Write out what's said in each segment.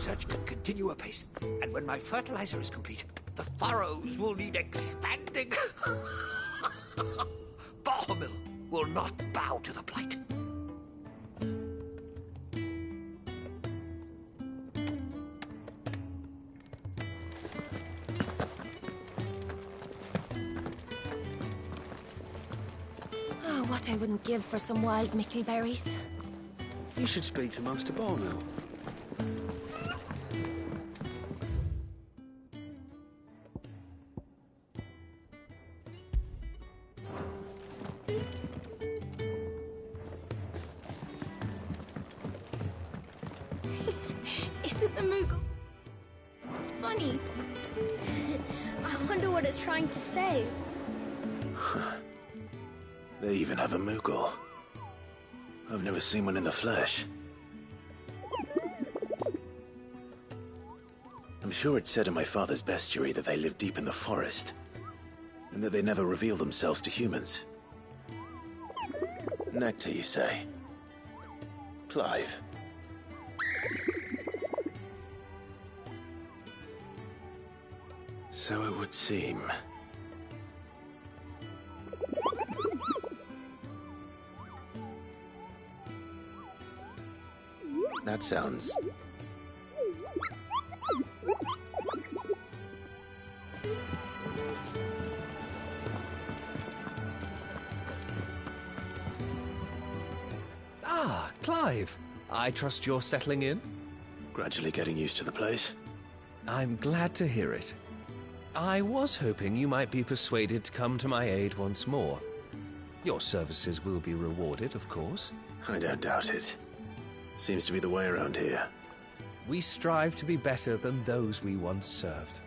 research can continue apace, and when my fertilizer is complete, the furrows will need expanding. Barmill will not bow to the plight. Oh, what I wouldn't give for some wild mickleberries. You should speak to Master Barmill. Isn't the Moogle funny? I wonder what it's trying to say. They even have a Moogle. I've never seen one in the flesh. I'm sure it said in my father's bestiary that they live deep in the forest, and that they never reveal themselves to humans. Nectar, you say? Clive. So it would seem. That sounds... Ah, Clive. I trust you're settling in? gradually getting used to the place. I'm glad to hear it. I was hoping you might be persuaded to come to my aid once more. Your services will be rewarded, of course. I don't doubt it. Seems to be the way around here. We strive to be better than those we once served.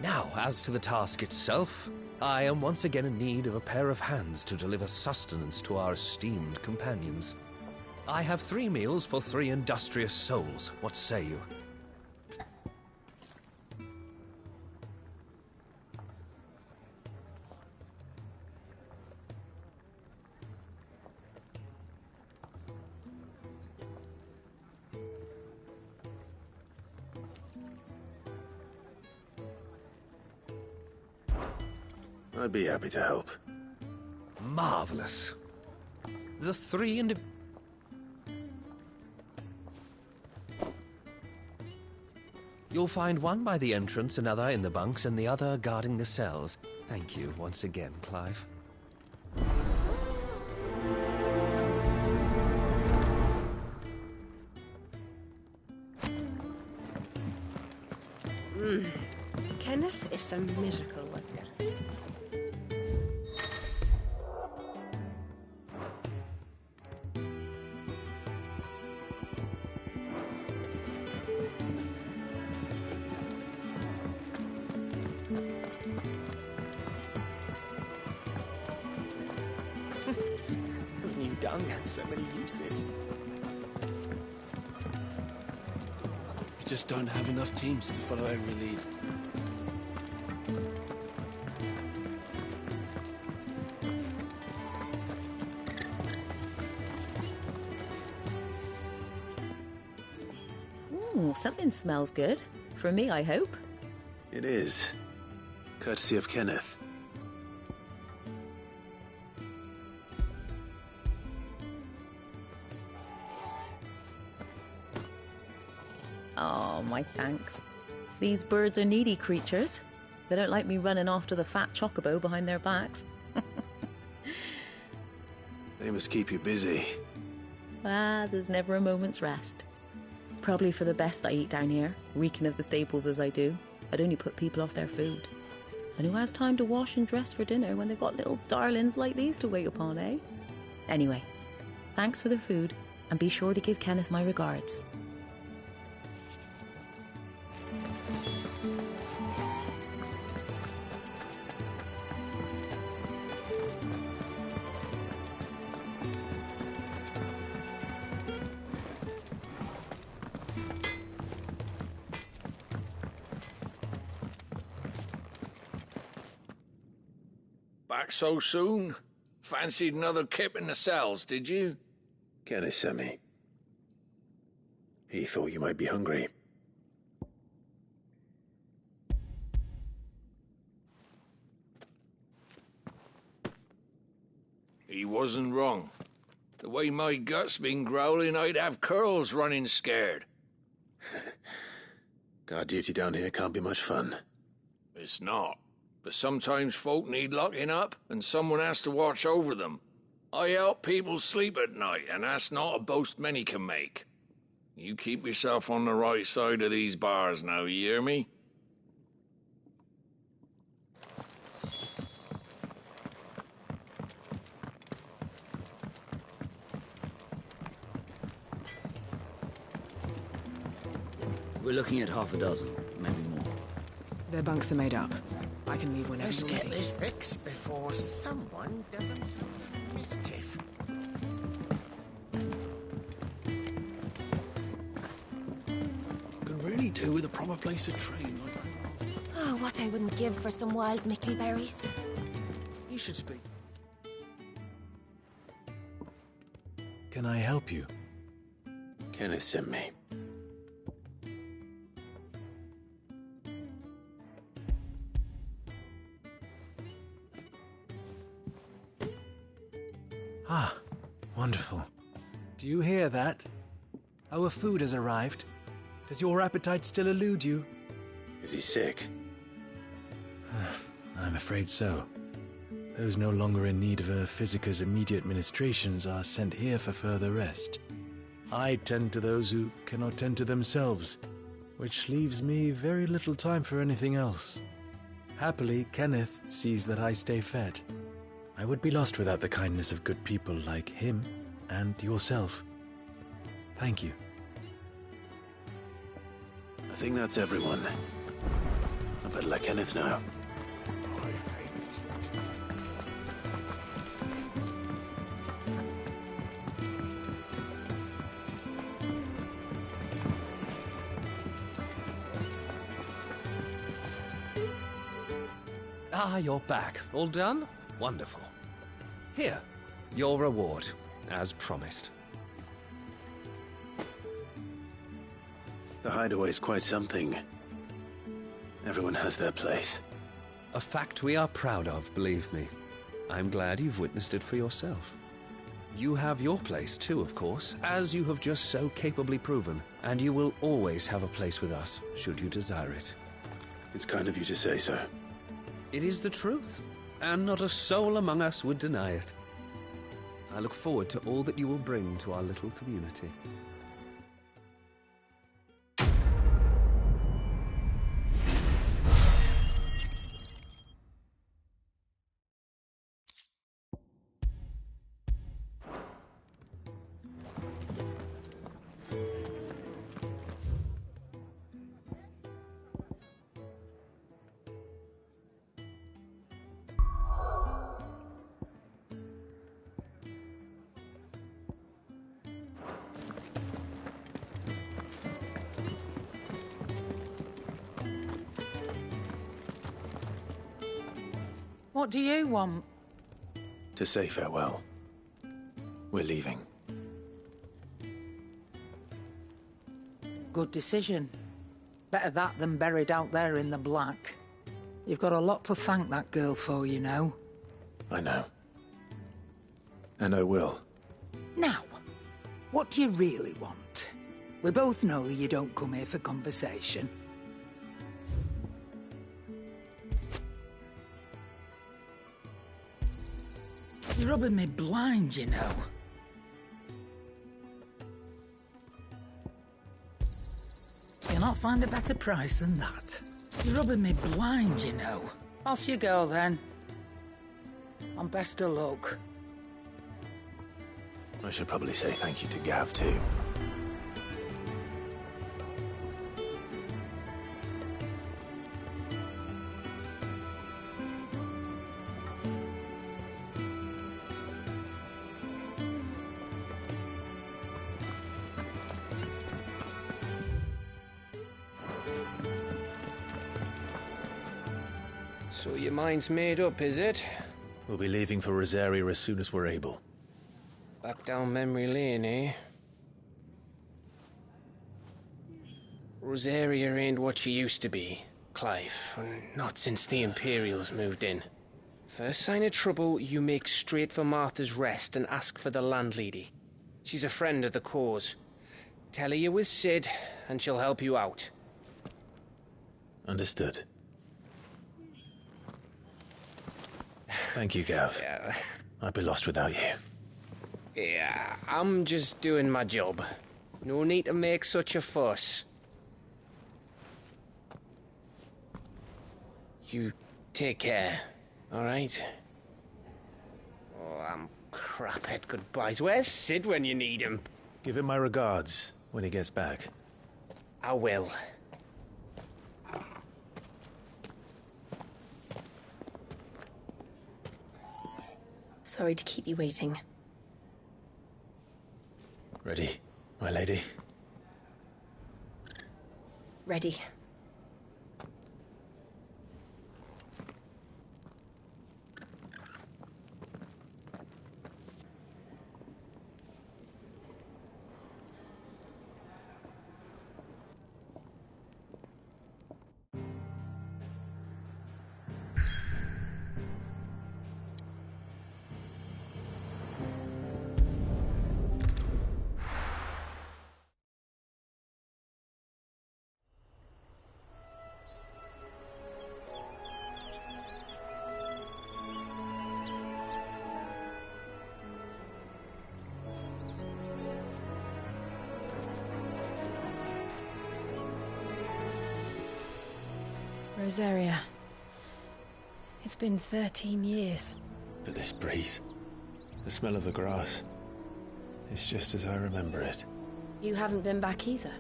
Now, as to the task itself, I am once again in need of a pair of hands to deliver sustenance to our esteemed companions. I have 3 meals for 3 industrious souls. What say you? I'd be happy to help. Marvelous. The 3 You'll find one by the entrance, another in the bunks, and the other guarding the cells. Thank you once again, Clive. Kenneth is a miracle worker. New dung had so many uses. We just don't have enough teams to follow every lead. Ooh, something smells good. For me, I hope. It is. Courtesy of Kenneth. Oh, my thanks. These birds are needy creatures. They don't like me running after the fat chocobo behind their backs. They must keep you busy. There's never a moment's rest. Probably for the best I eat down here, reeking of the staples as I do. I'd only put people off their food. And who has time to wash and dress for dinner when they've got little darlings like these to wait upon, eh? Anyway, thanks for the food, and be sure to give Kenneth my regards. Back so soon? Fancied another kip in the cells, did you? Kenneth sent me. He thought you might be hungry. wasn't wrong. The way my gut's been growling, I'd have curls running scared. Guard duty down here can't be much fun. It's not. But sometimes folk need locking up, and someone has to watch over them. I help people sleep at night, and that's not a boast many can make. You keep yourself on the right side of these bars now, you hear me? We're looking at half a dozen, maybe more. Their bunks are made up. I can leave whenever Let's you're get ready. this fixed before someone does themselves a mischief. Could really do with a proper place to train. Oh, what I wouldn't give for some wild mickleberries. You should speak. Can I help you? Kenneth sent me. Ah, wonderful. Do you hear that? Our food has arrived. Does your appetite still elude you? Is he sick? I'm afraid so. Those no longer in need of a physicker's immediate ministrations are sent here for further rest. I tend to those who cannot tend to themselves, which leaves me very little time for anything else. Happily, Kenneth sees that I stay fed. I would be lost without the kindness of good people like him and yourself. Thank you. I think that's everyone. I better let Kenneth know. Ah, you're back. All done? Wonderful. Here, your reward, as promised. The hideaway's quite something. Everyone has their place. A fact we are proud of, believe me. I'm glad you've witnessed it for yourself. You have your place too, of course, as you have just so capably proven, and you will always have a place with us, should you desire it. It's kind of you to say so. It is the truth, and not a soul among us would deny it. I look forward to all that you will bring to our little community. What do you want? To say farewell. We're leaving. Good decision. Better that than buried out there in the black. You've got a lot to thank that girl for, you know. I know. And I will. Now, what do you really want? We both know you don't come here for conversation. You're rubbing me blind, you know. You'll not find a better price than that. You're rubbing me blind, you know. Off you go, then. And best of luck. I should probably say thank you to Gav, too. So your mind's made up, is it? We'll be leaving for Rosaria as soon as we're able. Back down memory lane, eh? Rosaria ain't what she used to be, Clive. Not since the Imperials moved in. First sign of trouble, you make straight for Martha's Rest and ask for the landlady. She's a friend of the cause. Tell her you was Sid, and she'll help you out. Understood. Thank you, Gav. Yeah. I'd be lost without you. Yeah, I'm just doing my job. No need to make such a fuss. You take care, alright? Oh, I'm crap at goodbyes. Where's Sid when you need him? Give him my regards when he gets back. I will. Sorry to keep you waiting. Ready, my lady? Ready. Rosaria. It's been 13 years. But this breeze, the smell of the grass, it's just as I remember it. You haven't been back either.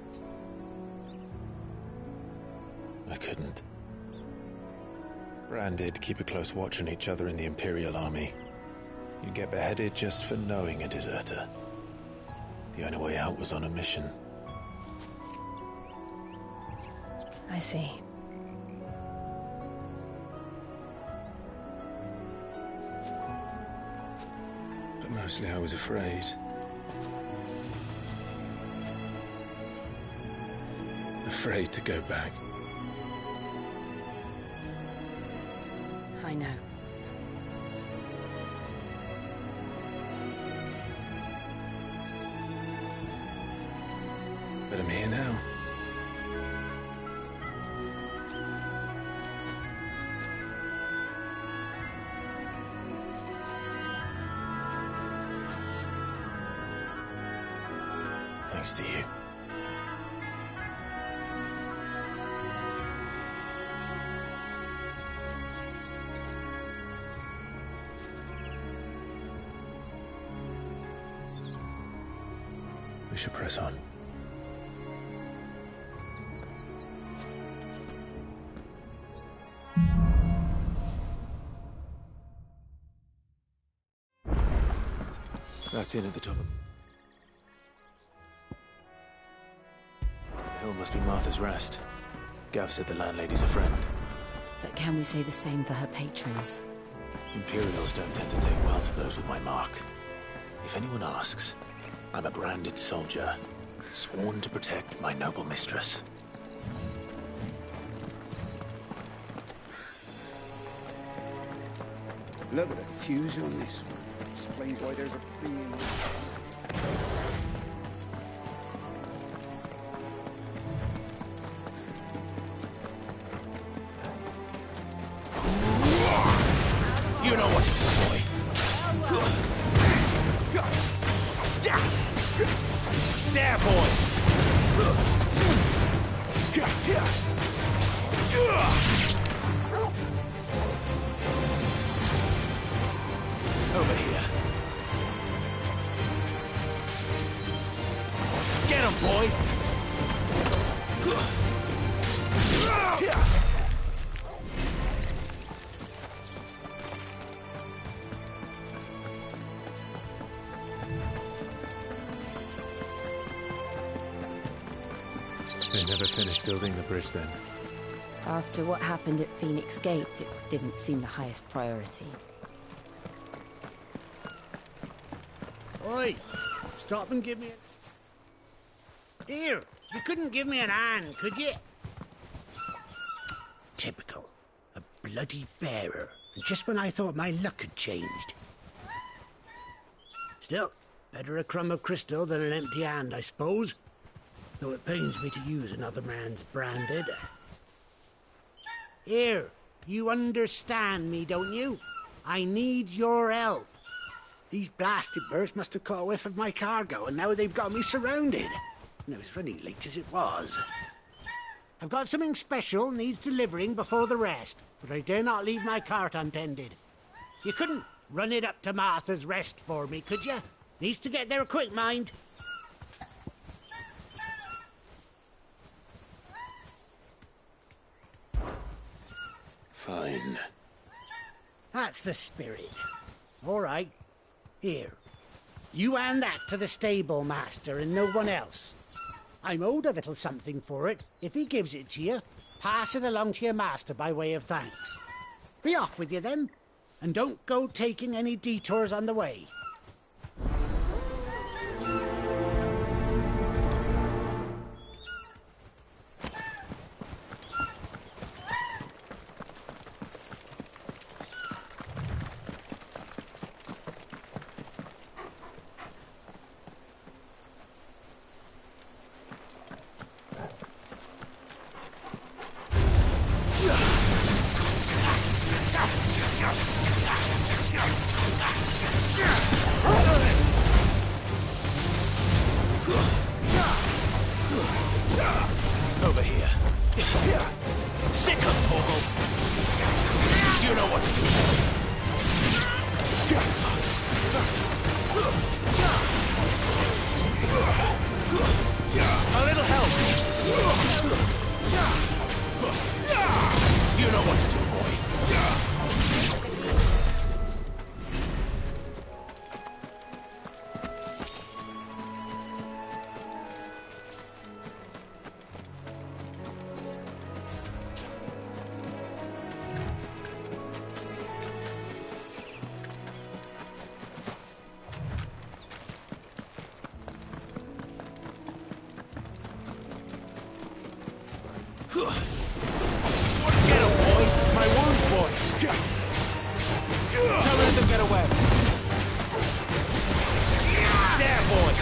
I couldn't. Bran did keep a close watch on each other in the Imperial Army. You'd get beheaded just for knowing a deserter. The only way out was on a mission. I see. But mostly I was afraid. Afraid to go back. I know. But I'm here now. Thanks to you. We should press on. That's in at the top. The hill must be Martha's Rest. Gav said the landlady's a friend. But can we say the same for her patrons? Imperials don't tend to take well to those with my mark. If anyone asks, I'm a branded soldier, sworn to protect my noble mistress. Look at the fuse on this one. Explains why there's a premium. You know what to do, boy. There, boy. Over here. Get him, boy. They never finished building the bridge then. After what happened at Phoenix Gate, it didn't seem the highest priority. Oi! Stop and give me a... Here! You couldn't give me an hand, could you? Typical. A bloody bearer. just when I thought my luck had changed. Still, better a crumb of crystal than an empty hand, I suppose. Though it pains me to use another man's branded. Here, you understand me, don't you? I need your help. These blasted birds must have caught a whiff of my cargo, and now they've got me surrounded. And it was running late as it was. I've got something special needs delivering before the rest, but I dare not leave my cart untended. You couldn't run it up to Martha's Rest for me, could you? Needs to get there quick, mind. Fine. That's the spirit. All right. Here. You hand that to the stable master and no one else. I'm owed a little something for it. If he gives it to you, pass it along to your master by way of thanks. Be off with you then, and don't go taking any detours on the way. Over here. Sick of Torgal. You know what to do. A little help. You know what to do, boy. Get him, boy! My wounds, boy! Don't let them get away! There, boy!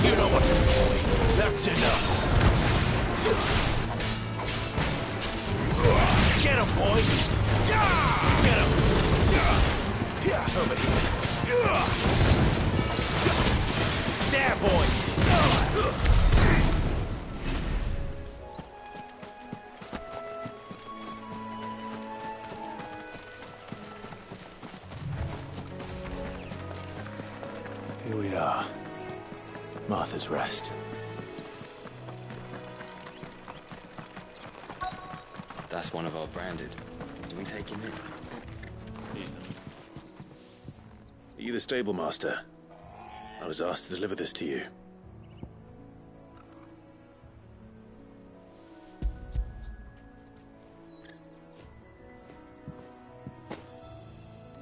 You know what to do, boy. That's enough. Get him, boy! Get him! Over here. There, boy! Here we are. Martha's Rest. That's one of our branded. Do we take him in? He's not. Are you the stable master? I was asked to deliver this to you.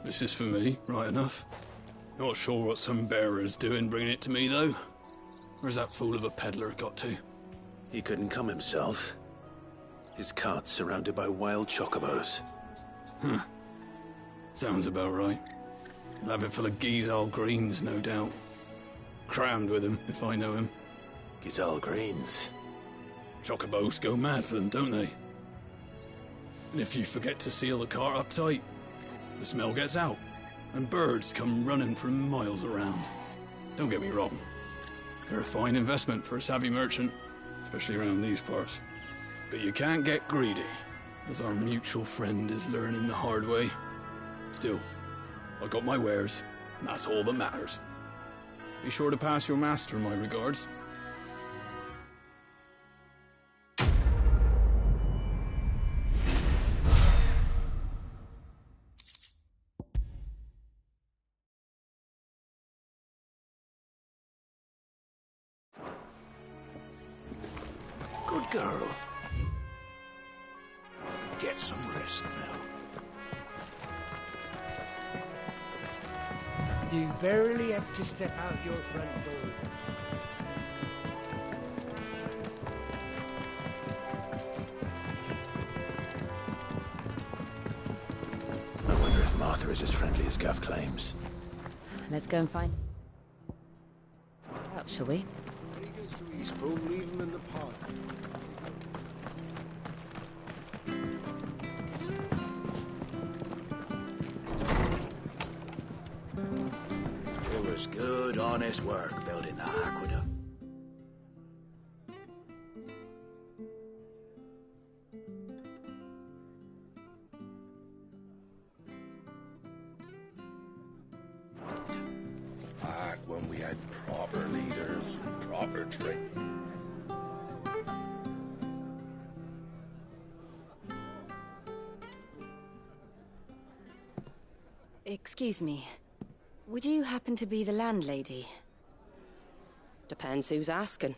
This is for me, right enough. Not sure what some bearer's doing bringing it to me, though. Where's that fool of a peddler got to? He couldn't come himself. His cart's surrounded by wild chocobos. Huh. Sounds about right. He'll have it full of Gizal greens, no doubt. Crammed with him, if I know him. Gizal greens? Chocobos go mad for them, don't they? And if you forget to seal the cart up tight, the smell gets out, and birds come running from miles around. Don't get me wrong. They're a fine investment for a savvy merchant, especially around these parts. But you can't get greedy, as our mutual friend is learning the hard way. Still, I got my wares, and that's all that matters. Be sure to pass your master my regards. Good girl. Get some rest now. You barely have to step out your front door. Martha is as friendly as Gav claims. Let's go and find out, shall we? When he gets to Eastbourne, leave him in the park. It was good, honest work building that aqueduct. Back when we had proper leaders and proper training. Excuse me. Would you happen to be the landlady? Depends who's asking,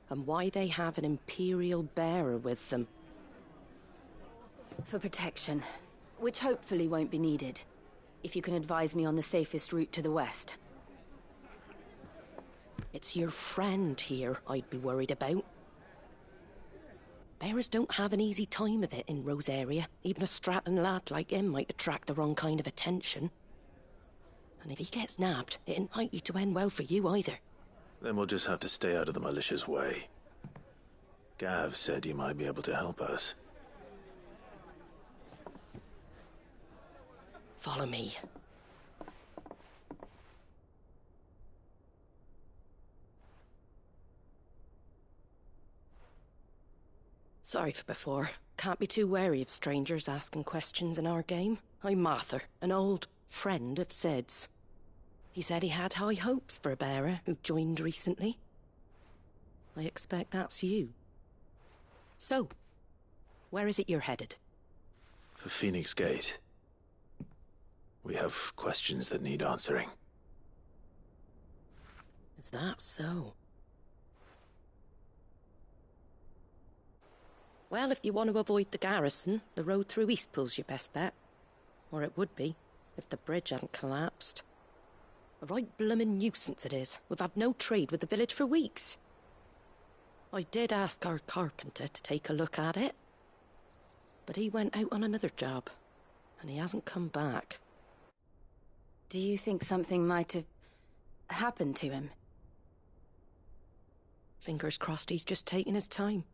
and why they have an Imperial bearer with them. For protection, which hopefully won't be needed. If you can advise me on the safest route to the west. It's your friend here I'd be worried about. Bearers don't have an easy time of it in Rosaria. Even a Stratton lad like him might attract the wrong kind of attention. And if he gets nabbed, it ain't likely to end well for you either. Then we'll just have to stay out of the militia's way. Gav said you might be able to help us. Follow me. Sorry for before. Can't be too wary of strangers asking questions in our game. I'm Martha, an old friend of Sid's. He said he had high hopes for a bearer who joined recently. I expect that's you. So, where is it you're headed? For Phoenix Gate. We have questions that need answering. Is that so? Well, if you want to avoid the garrison, the road through Eastpool's your best bet. Or it would be, if the bridge hadn't collapsed. A right bloomin' nuisance it is. We've had no trade with the village for weeks. I did ask our carpenter to take a look at it. But he went out on another job, and he hasn't come back. Do you think something might have happened to him? Fingers crossed he's just taking his time.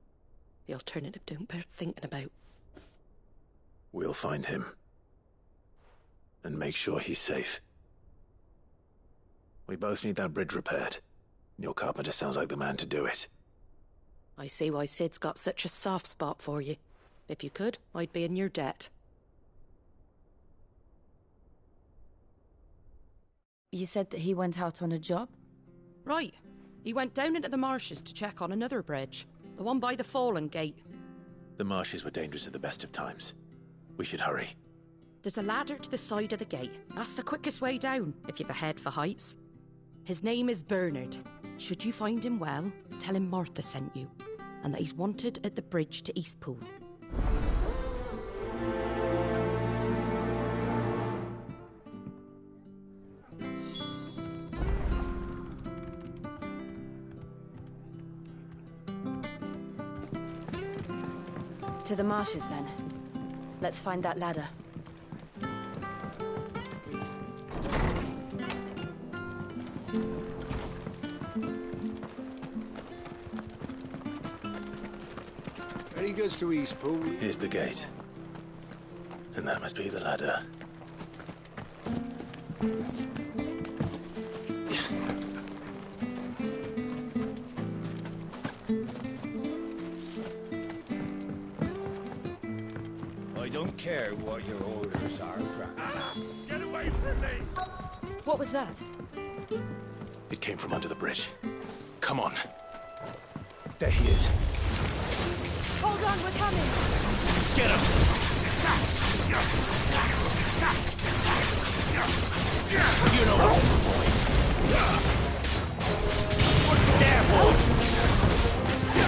The alternative don't bear thinking about. We'll find him. And make sure he's safe. We both need that bridge repaired. Your carpenter sounds like the man to do it. I see why Sid's got such a soft spot for you. If you could, I'd be in your debt. You said that he went out on a job? Right. He went down into the marshes to check on another bridge. The one by the Fallen Gate. The marshes were dangerous at the best of times. We should hurry. There's a ladder to the side of the gate. That's the quickest way down, if you've a head for heights. His name is Bernard. Should you find him well, tell him Martha sent you, and that he's wanted at the bridge to Eastpool. To the marshes, then. Let's find that ladder. When he goes to Eastpool... Here's the gate. And that must be the ladder. I don't care what your orders are, Grant. Get away from me! What was that? It came from under the bridge. Come on. There he is. Hold on, we're coming! Get him! You know what to do, boy. What's there, boy?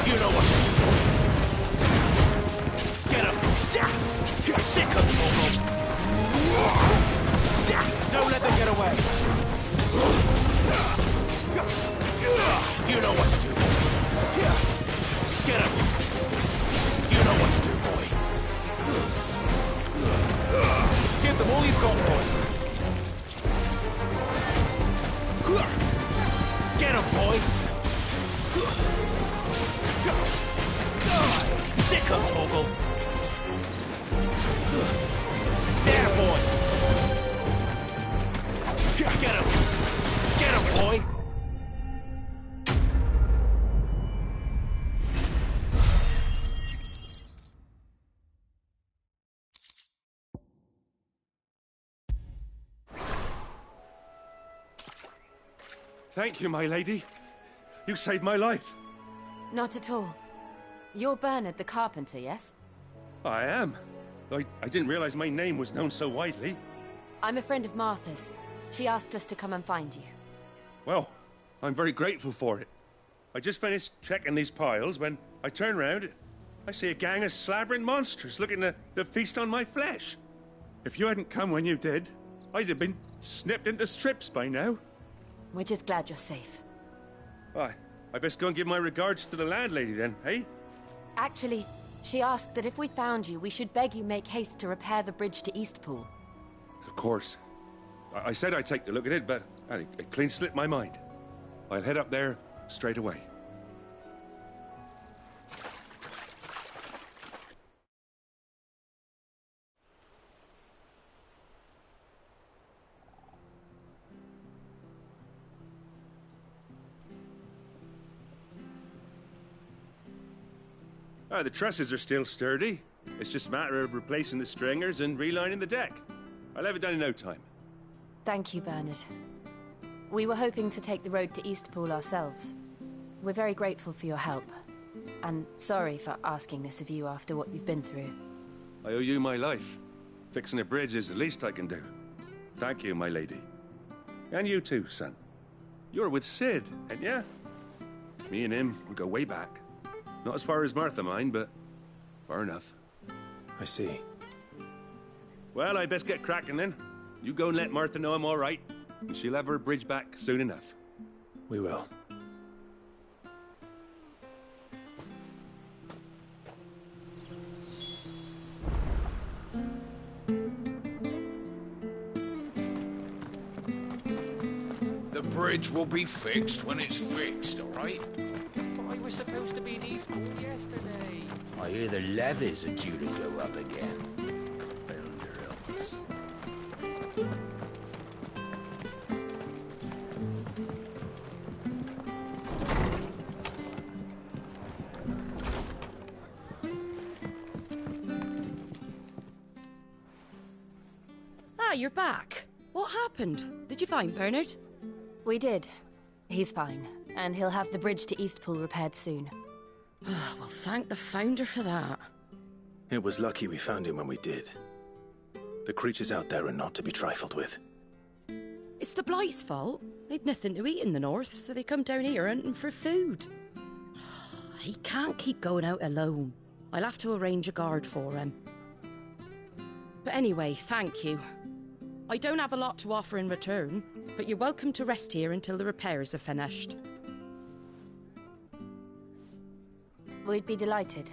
You know what to do, boy. Get him! Sick of trouble! Don't let them get away! You know what to do, boy. Get him! You know what to do, boy. Give them all you've got. boy. Get him, boy. Sick him, Toggle. There, boy. Get him. Get him, boy. Thank you, my lady. You saved my life. Not at all. You're Bernard the carpenter, yes? I am. I didn't realize my name was known so widely. I'm a friend of Martha's. She asked us to come and find you. Well, I'm very grateful for it. I just finished checking these piles when I turn round. I see a gang of slavering monsters looking to feast on my flesh. If you hadn't come when you did, I'd have been snipped into strips by now. We're just glad you're safe. Why, I best go and give my regards to the landlady then, eh? Actually, she asked that if we found you, we should beg you make haste to repair the bridge to Eastpool. Of course. I said I'd take a look at it, but it clean slipped my mind. I'll head up there straight away. The trusses are still sturdy. It's just a matter of replacing the stringers and relining the deck. I'll have it done in no time. Thank you, Bernard. We were hoping to take the road to Eastpool ourselves. We're very grateful for your help. And sorry for asking this of you after what you've been through. I owe you my life. Fixing a bridge is the least I can do. Thank you, my lady. And you too, son. You're with Sid, ain't ya? Me and him, we go way back. Not as far as Martha, mind, but far enough. I see. Well, I best get cracking then. You go and let Martha know I'm all right, and she'll have her bridge back soon enough. We will. The bridge will be fixed when it's fixed, all right? But I was supposed to be in Eastpool yesterday. I hear the levies are due to go up again. Builder help us. Ah, you're back. What happened? Did you find Bernard? We did. He's fine, and he'll have the bridge to Eastpool repaired soon. Well, thank the Founder for that. It was lucky we found him when we did. The creatures out there are not to be trifled with. It's the Blight's fault. They'd nothing to eat in the north, so they come down here hunting for food. He can't keep going out alone. I'll have to arrange a guard for him. But anyway, thank you. I don't have a lot to offer in return, but you're welcome to rest here until the repairs are finished. We'd be delighted.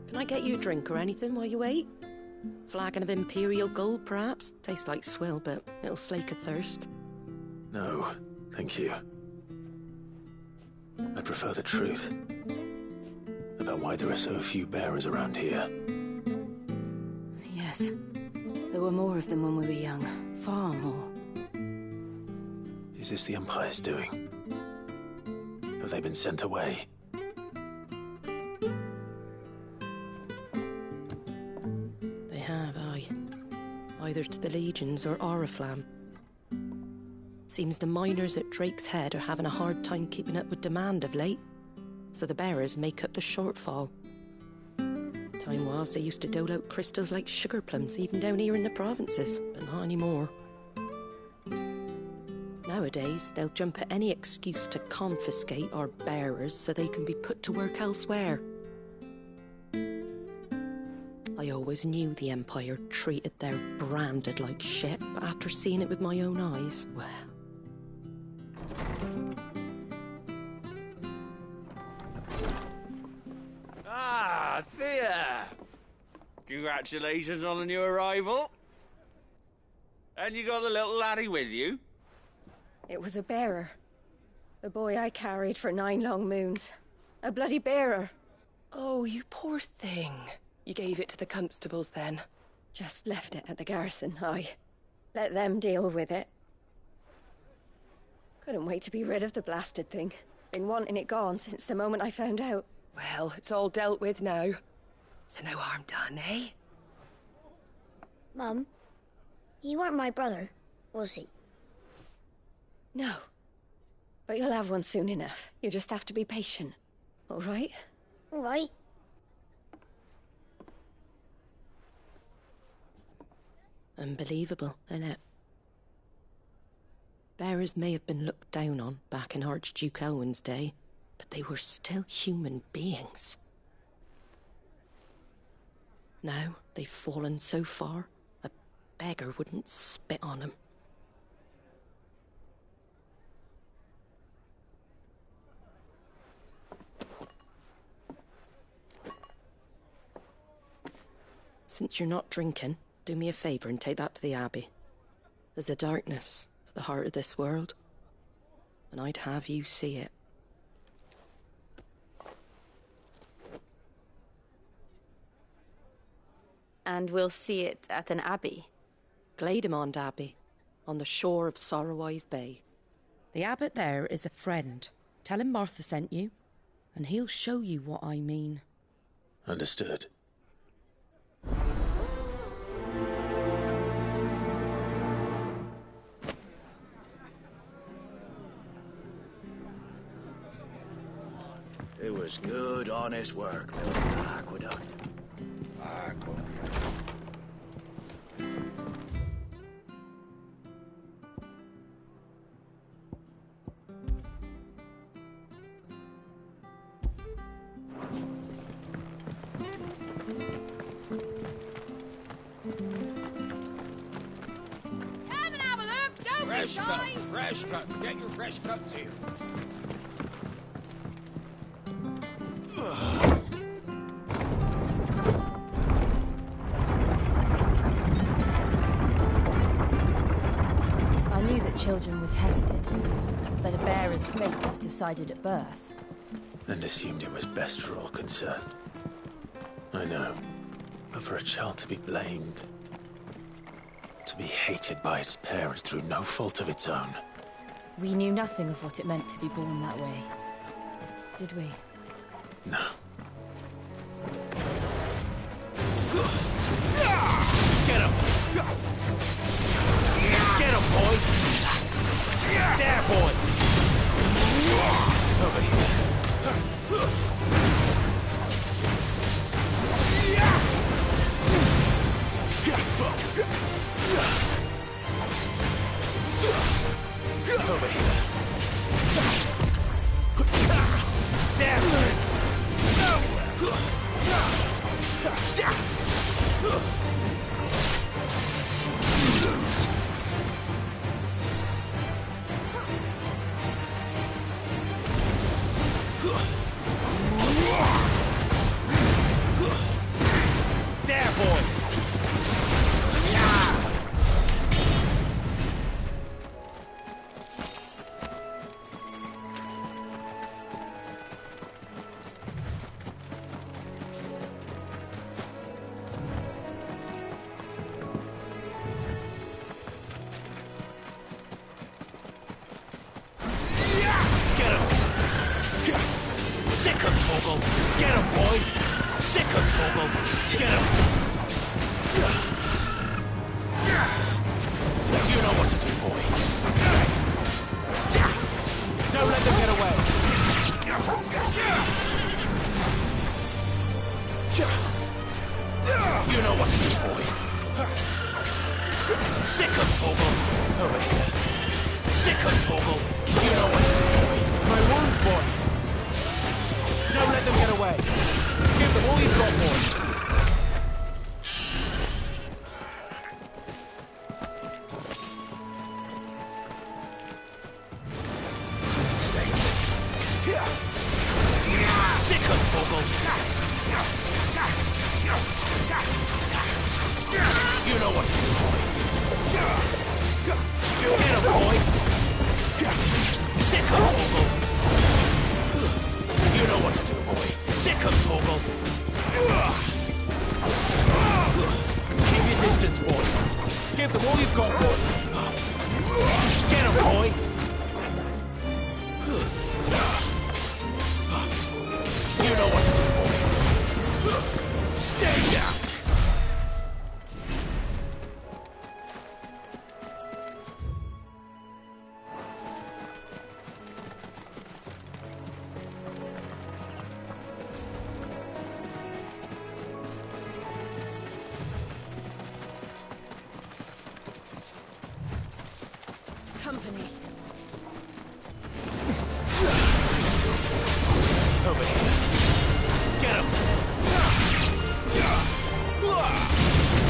Can I get you a drink or anything while you wait? Flagon of Imperial Gold, perhaps? Tastes like swill, but it'll slake a thirst. No, thank you. I prefer the truth. About why there are so few bearers around here. Yes. There were more of them when we were young. Far more. Is this the Empire's doing? Have they been sent away? They have, aye. Either to the Legions or Oriflamme. Seems the miners at Drake's Head are having a hard time keeping up with demand of late, so the bearers make up the shortfall. Time was they used to dole out crystals like sugar plums even down here in the provinces, but not anymore. Nowadays, they'll jump at any excuse to confiscate our bearers so they can be put to work elsewhere. I always knew the Empire treated their branded like shit, but after seeing it with my own eyes, well... Ah, Thea! Congratulations on the new arrival. And you got the little laddie with you? It was a bearer. The boy I carried for 9 long moons. A bloody bearer. Oh, you poor thing. You gave it to the constables then? Just left it at the garrison, I let them deal with it. Couldn't wait to be rid of the blasted thing. Been wanting it gone since the moment I found out. Well, it's all dealt with now. So no harm done, eh? Mum, he weren't my brother, was he? No. But you'll have one soon enough. You just have to be patient. All right? All right. Unbelievable, innit? Bearers may have been looked down on back in Archduke Elwin's day, but they were still human beings. Now they've fallen so far, a beggar wouldn't spit on them. Since you're not drinking, do me a favour and take that to the Abbey. There's a darkness at the heart of this world, and I'd have you see it. And we'll see it at an abbey? Glademond Abbey, on the shore of Sorrowwise Bay. The abbot there is a friend. Tell him Martha sent you, and he'll show you what I mean. Understood. It was good, honest work building the aqueduct. Come and have a look, don't be shy! Fresh cuts. Get your fresh cuts here. I knew that children were tested, that a bearer's fate was decided at birth. And assumed it was best for all concerned. I know. But for a child to be blamed, to be hated by its parents through no fault of its own. We knew nothing of what it meant to be born that way, did we? No. Get him! Get him, boy! There, boy! Over here. Over here. There, There, boy! Sick of Toggle! Get him, boy! Sick of Toggle! Get him! You know what to do, boy. Don't let them get away! You know what to do, boy. Sick of Toggle! Over here. Sick of Toggle! You know what to do, boy. My wounds, boy! Don't let them get away! Give them all you've got, boy! Sick of Toggle! You know what to do, boy. Get him, boy! Sick of Toggle! You know what to do, boy. Sick of Toggle! Keep your distance, boy. Give them all you've got, boy. Get him, boy! You know what to do, boy. Stay down! Company. Over here. Get him!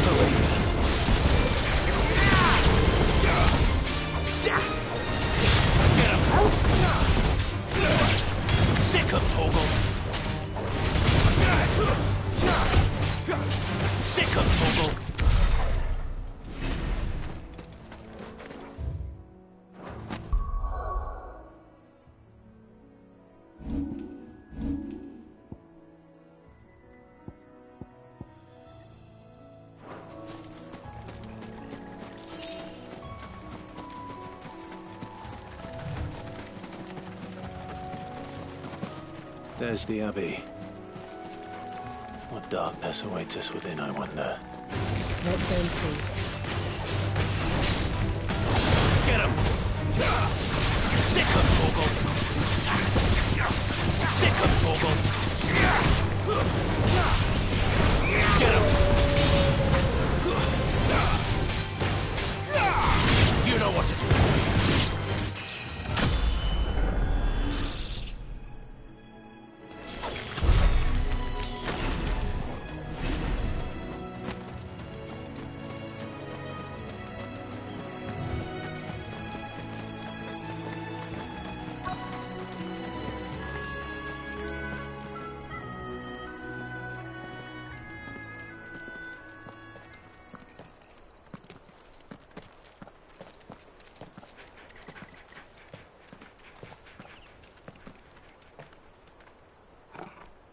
Over here. Get him! Sick of Toggle! Sick of Toggle! There's the Abbey. What darkness awaits us within, I wonder? Let's go and see. Get him! Sick of Toggle! Sick of Toggle! Get him! You know what to do.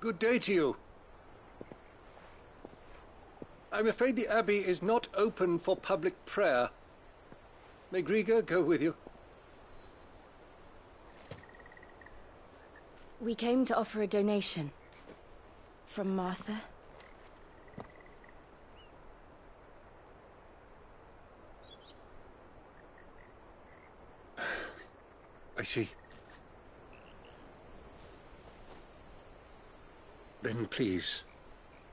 Good day to you. I'm afraid the Abbey is not open for public prayer. May Grieger go with you? We came to offer a donation. From Martha. I see. Then please,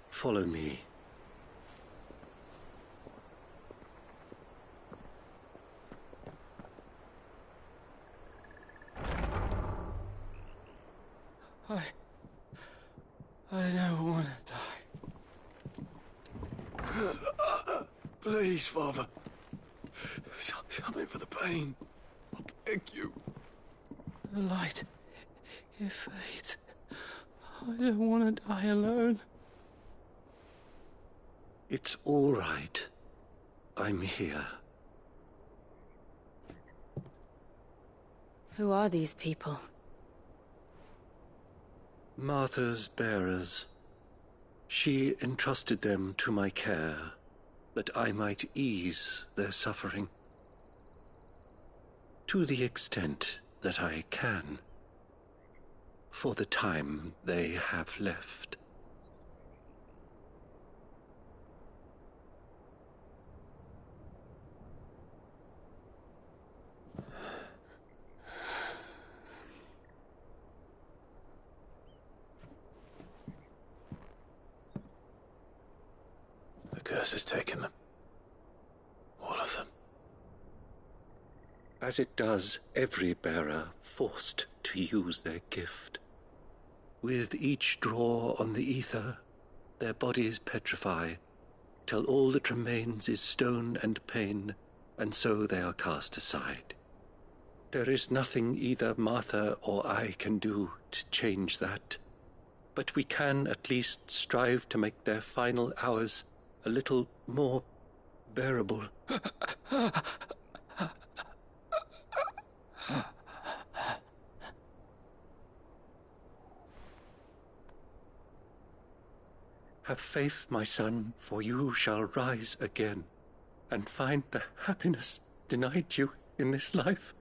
follow me. I don't want to die. Please, Father. Something for the pain. I beg you. The light, it fades. I don't want to die alone. It's all right. I'm here. Who are these people? Martha's bearers. She entrusted them to my care, that I might ease their suffering. To the extent that I can. For the time they have left. The curse has taken them. All of them. As it does every bearer forced to use their gift. With each draw on the ether, their bodies petrify, till all that remains is stone and pain, and so they are cast aside. There is nothing either Martha or I can do to change that. but we can at least strive to make their final hours a little more bearable. Have faith, my son, for you shall rise again and find the happiness denied you in this life.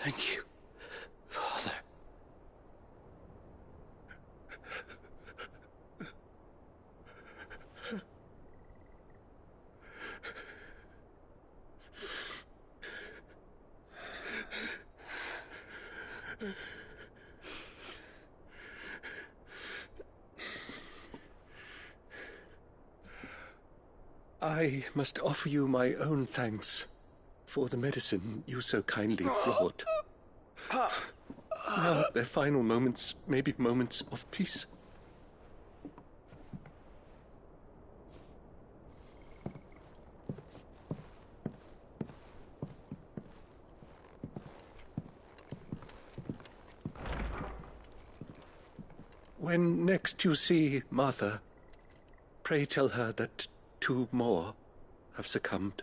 Thank you, Father. I must offer you my own thanks for the medicine you so kindly brought. Now their final moments may be moments of peace. When next you see Martha, pray tell her that 2 more have succumbed.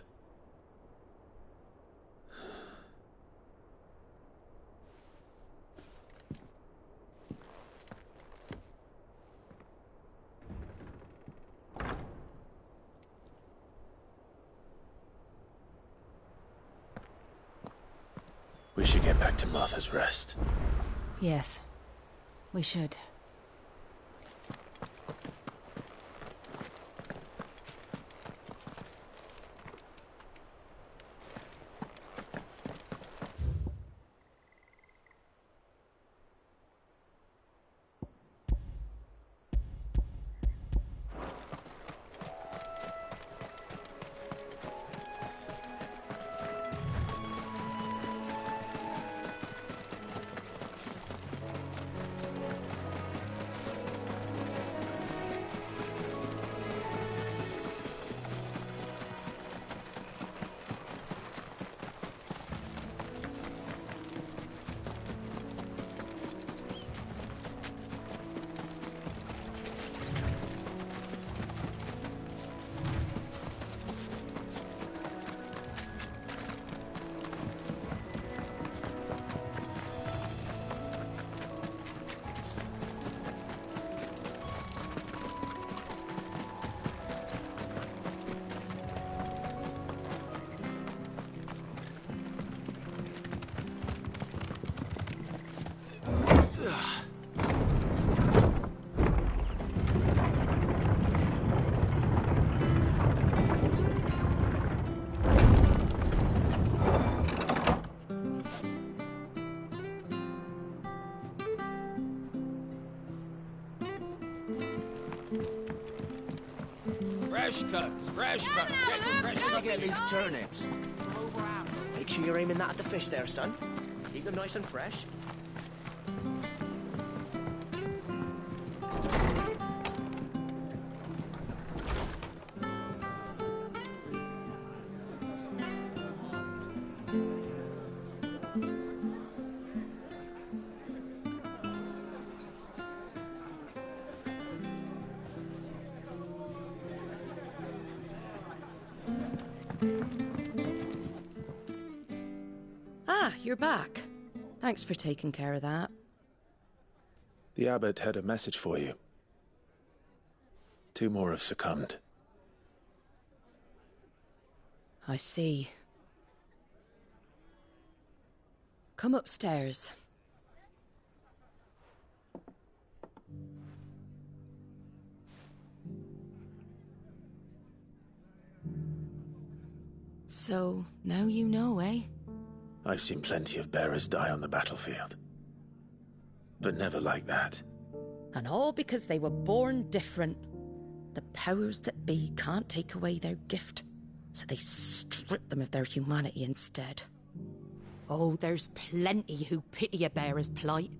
We should get back to Martha's Rest. Yes, we should. Fresh cuts, fresh cuts. Where do you get these turnips? Make sure you're aiming that at the fish there, son. Keep them nice and fresh. Ah, you're back. Thanks for taking care of that. The abbot had a message for you. 2 more have succumbed. I see. Come upstairs. So, now you know, eh? I've seen plenty of bearers die on the battlefield. But never like that. And all because they were born different. The powers that be can't take away their gift, so they strip them of their humanity instead. Oh, there's plenty who pity a bearer's plight.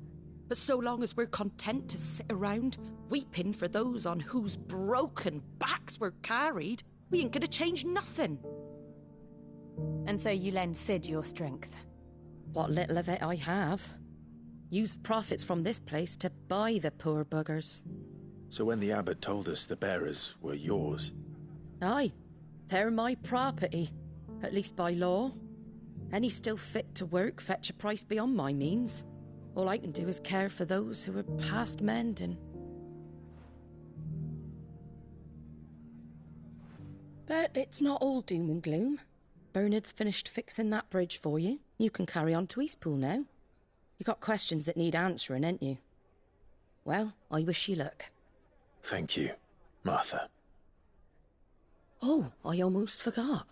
But so long as we're content to sit around, weeping for those on whose broken backs we're carried, we ain't gonna change nothing. And so you lend Sid your strength. What little of it I have. Used profits from this place to buy the poor buggers. So when the abbot told us the bearers were yours... Aye, they're my property, at least by law. Any still fit to work fetch a price beyond my means. All I can do is care for those who are past mending. But it's not all doom and gloom. Bernard's finished fixing that bridge for you. You can carry on to Eastpool now. You got questions that need answering, ain't you? Well, I wish you luck. Thank you, Martha. Oh, I almost forgot.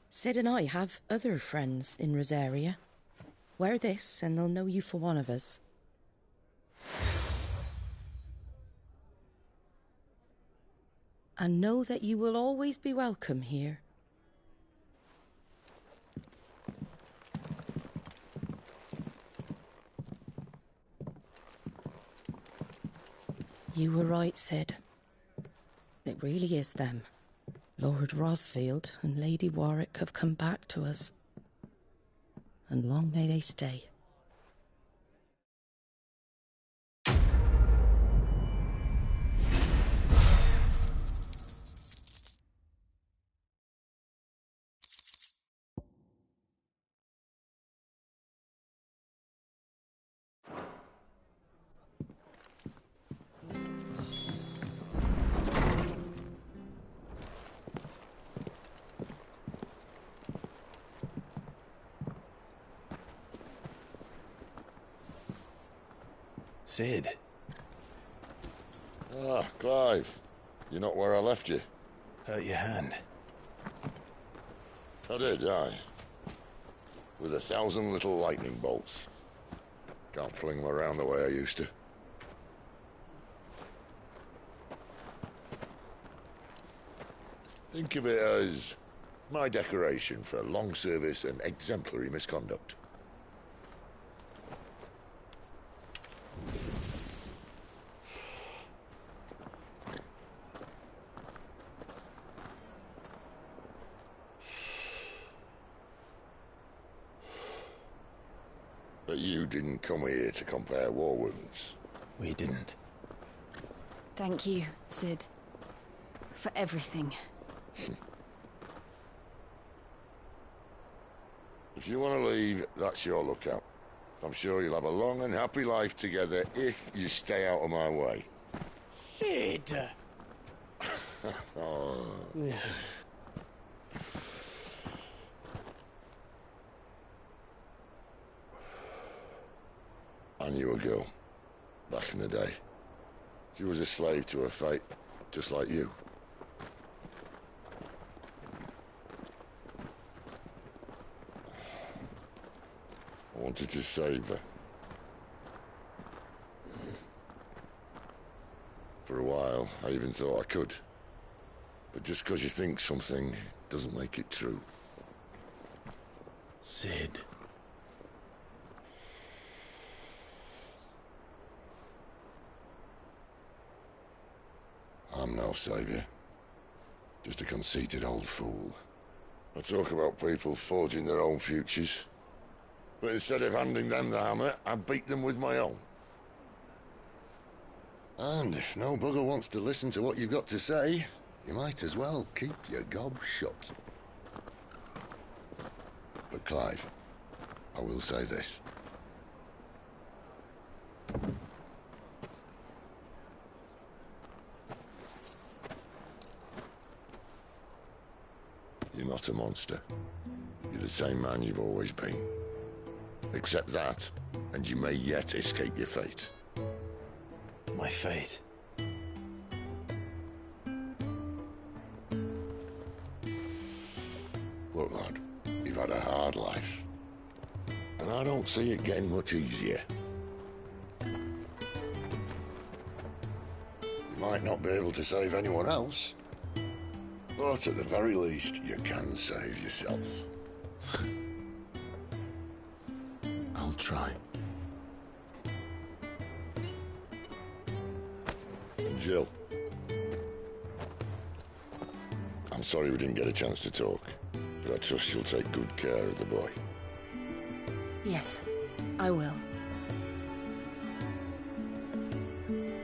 Sid and I have other friends in Rosaria. Wear this and they'll know you for one of us. And know that you will always be welcome here. You were right, Sid. It really is them. Lord Rosfield and Lady Warwick have come back to us. And long may they stay. Sid. Ah, Clive. You're not where I left you. Hurt your hand. I did, aye. With 1,000 little lightning bolts. Can't fling them around the way I used to. Think of it as my decoration for long service and exemplary misconduct. But you didn't come here to compare war wounds. We didn't. Thank you, Sid. For everything. If you want to leave, that's your lookout. I'm sure you'll have a long and happy life together if you stay out of my way. Sid! Oh. I knew a girl, back in the day. She was a slave to her fate, just like you. I wanted to save her. For a while, I even thought I could. But just because you think something doesn't make it true. Sid. I'm no savior. Just a conceited old fool. I talk about people forging their own futures. But instead of handing them the hammer, I beat them with my own. And if no bugger wants to listen to what you've got to say, you might as well keep your gob shut. But Clive, I will say this. You're not a monster. You're the same man you've always been. Accept that, and you may yet escape your fate. My fate? Look, lad, you've had a hard life. And I don't see it getting much easier. You might not be able to save anyone else, but at the very least, you can save yourself. I'll try. And Jill, I'm sorry we didn't get a chance to talk, I trust you'll take good care of the boy. Yes, I will.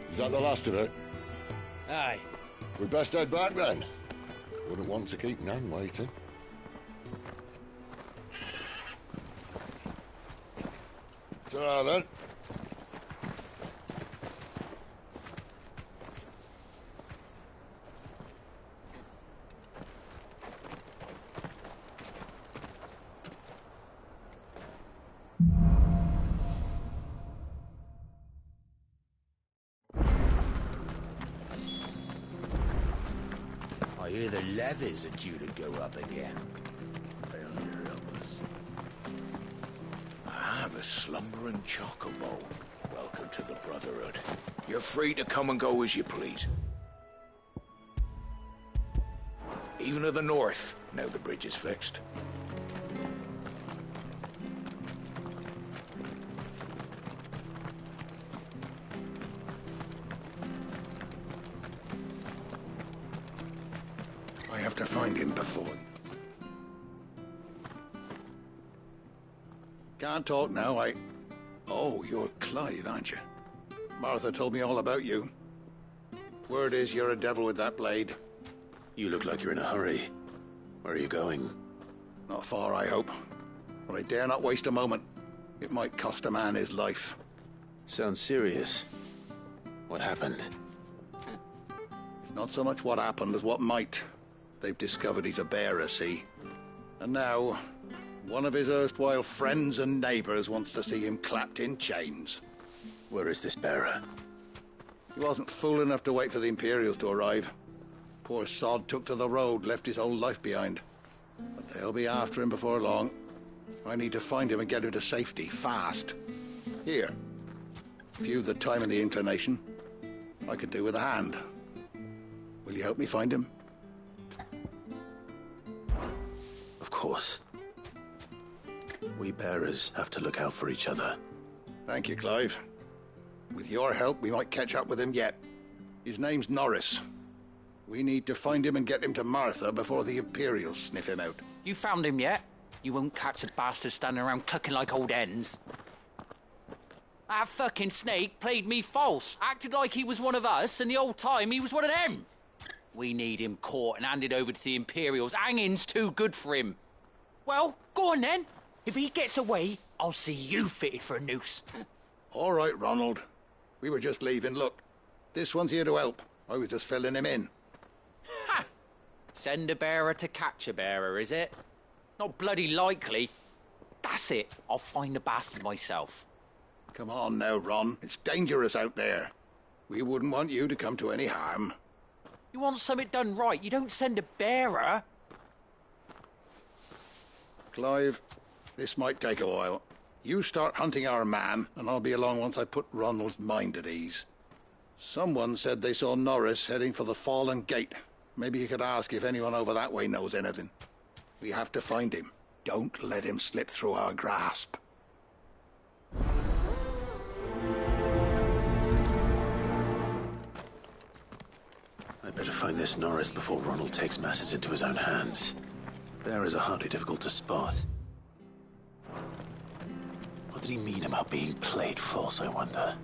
Is that the last of it? Aye. We'd best head back then. Wouldn't want to keep Nan waiting. Ta-ra then. I hear the levies are due to go up again. I'm a slumbering chocobo. Welcome to the Brotherhood. You're free to come and go as you please. Even to the north, now the bridge is fixed. I have to find him before... Can't talk now, Oh, you're Clive, aren't you? Martha told me all about you. Word is you're a devil with that blade. You look like you're in a hurry. Where are you going? Not far, I hope. But I dare not waste a moment. It might cost a man his life. Sounds serious. What happened? It's not so much what happened as what might. They've discovered he's a bearer, see? And now... one of his erstwhile friends and neighbours wants to see him clapped in chains. Where is this bearer? He wasn't fool enough to wait for the Imperials to arrive. Poor sod took to the road, left his whole life behind. But they'll be after him before long. I need to find him and get him to safety, fast. Here. If you've the time and the inclination, I could do with a hand. Will you help me find him? Of course. We bearers have to look out for each other. Thank you, Clive. With your help, we might catch up with him yet. His name's Norris. We need to find him and get him to Martha before the Imperials sniff him out. You found him yet? You won't catch a bastard standing around clucking like old hens. That fucking snake played me false, acted like he was one of us, and the whole time he was one of them. We need him caught and handed over to the Imperials. Hanging's too good for him. Well, go on then. If he gets away, I'll see you fitted for a noose. All right, Ronald. We were just leaving. Look, this one's here to help. I was just filling him in. Ha! Send a bearer to catch a bearer, is it? Not bloody likely. That's it. I'll find the bastard myself. Come on now, Ron. It's dangerous out there. We wouldn't want you to come to any harm. You want something done right, you don't send a bearer. Clive, this might take a while. You start hunting our man, and I'll be along once I put Ronald's mind at ease. Someone said they saw Norris heading for the Fallen Gate. Maybe you could ask if anyone over that way knows anything. We have to find him. Don't let him slip through our grasp. I'd better find this Norris before Ronald takes matters into his own hands. Bearers are hardly difficult to spot. What did he mean about being played false, I wonder?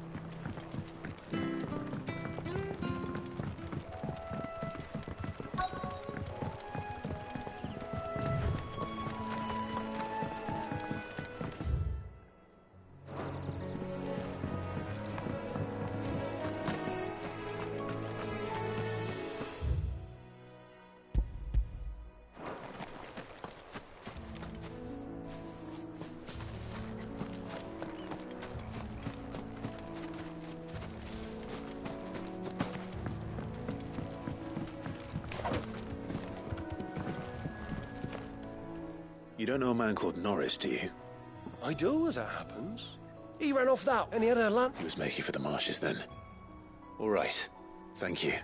You don't know a man called Norris, do you? I do, as it happens. He ran off that, and he had a lamp. He was making for the marshes then. All right. Thank you.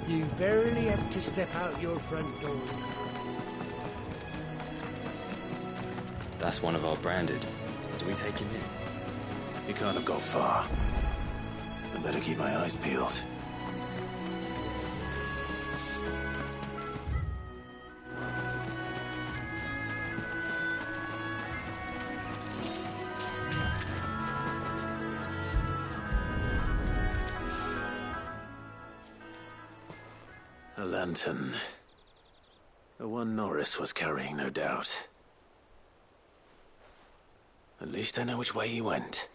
You barely have to step out your front door. That's one of our branded. Do we take him in? He can't have got far. I better keep my eyes peeled. A lantern. The one Norris was carrying, no doubt. At least I know which way he went.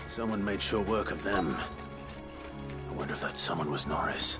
Someone made sure work of them. I wonder if that someone was Norris.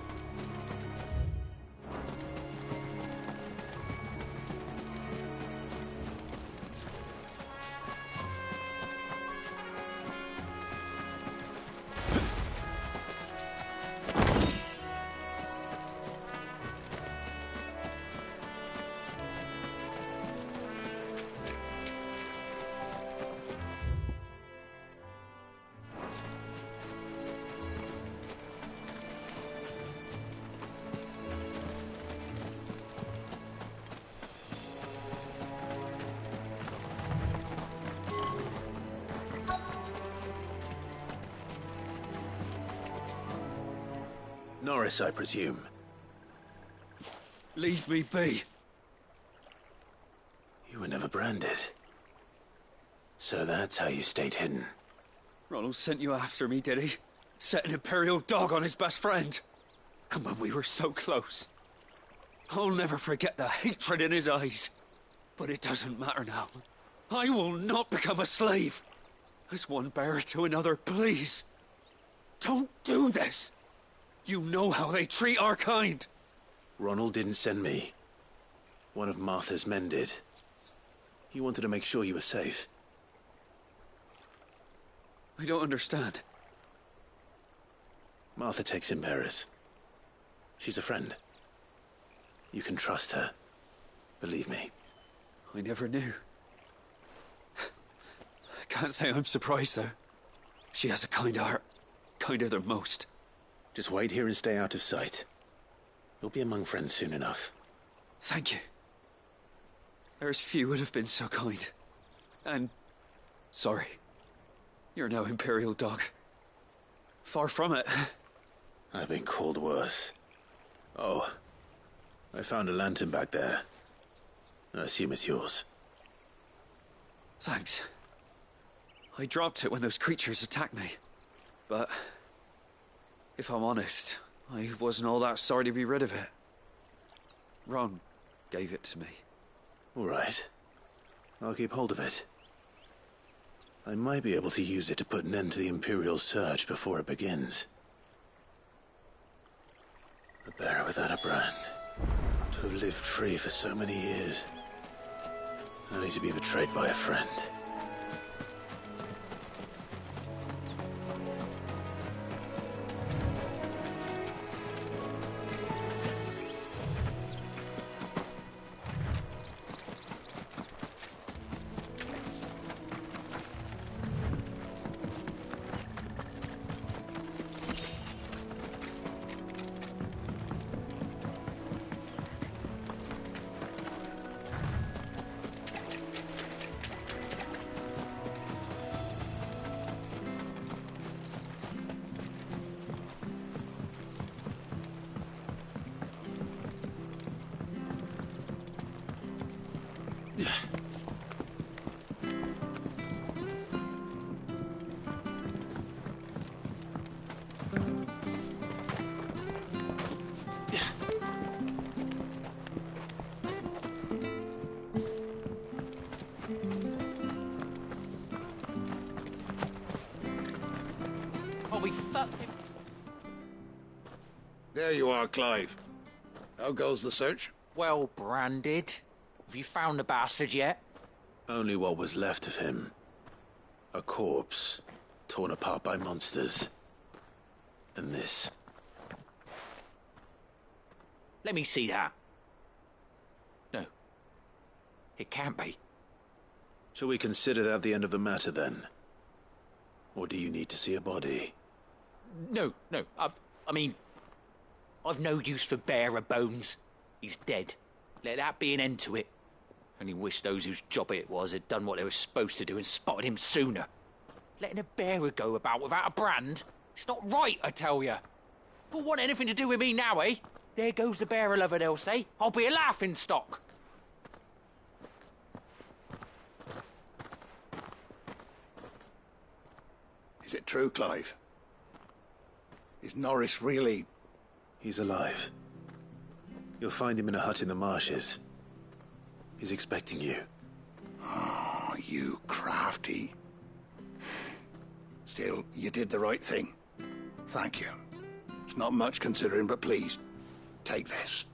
Norris, I presume. Leave me be. You were never branded. So that's how you stayed hidden. Ronald sent you after me, did he? Set an Imperial dog on his best friend. And when we were so close. I'll never forget the hatred in his eyes. But it doesn't matter now. I will not become a slave. As one bearer to another, please. Don't do this. You know how they treat our kind. Ronald didn't send me. One of Martha's men did. He wanted to make sure you were safe. I don't understand. Martha takes in bearers. She's a friend. You can trust her. Believe me. I never knew. I can't say I'm surprised, though. She has a kind heart. Kinder than most. Just wait here and stay out of sight. You'll be among friends soon enough. Thank you. There's few would have been so kind. And... sorry. You're no Imperial dog. Far from it. I've been called worse. Oh. I found a lantern back there. I assume it's yours. Thanks. I dropped it when those creatures attacked me. But... if I'm honest, I wasn't all that sorry to be rid of it. Ron gave it to me. All right. I'll keep hold of it. I might be able to use it to put an end to the Imperial surge before it begins. A bearer without a brand. To have lived free for so many years. Only to be betrayed by a friend. Oh, we fucked him. There you are, Clive. How goes the search? Well branded. Have you found the bastard yet? Only what was left of him. A corpse, torn apart by monsters. And this. Let me see that. No. It can't be. Shall we consider that the end of the matter, then? Or do you need to see a body? No. I mean... I've no use for bearer bones. He's dead. Let that be an end to it. Only wish those whose job it was had done what they were supposed to do and spotted him sooner. Letting a bearer go about without a brand? It's not right, I tell you. Who'll want anything to do with me now, eh? There goes the bearer lover, they'll say. I'll be a laughingstock. Is it true, Clive? Is Norris really... He's alive. You'll find him in a hut in the marshes. He's expecting you. Oh, you crafty. Still, you did the right thing. Thank you. It's not much considering, but please, take this.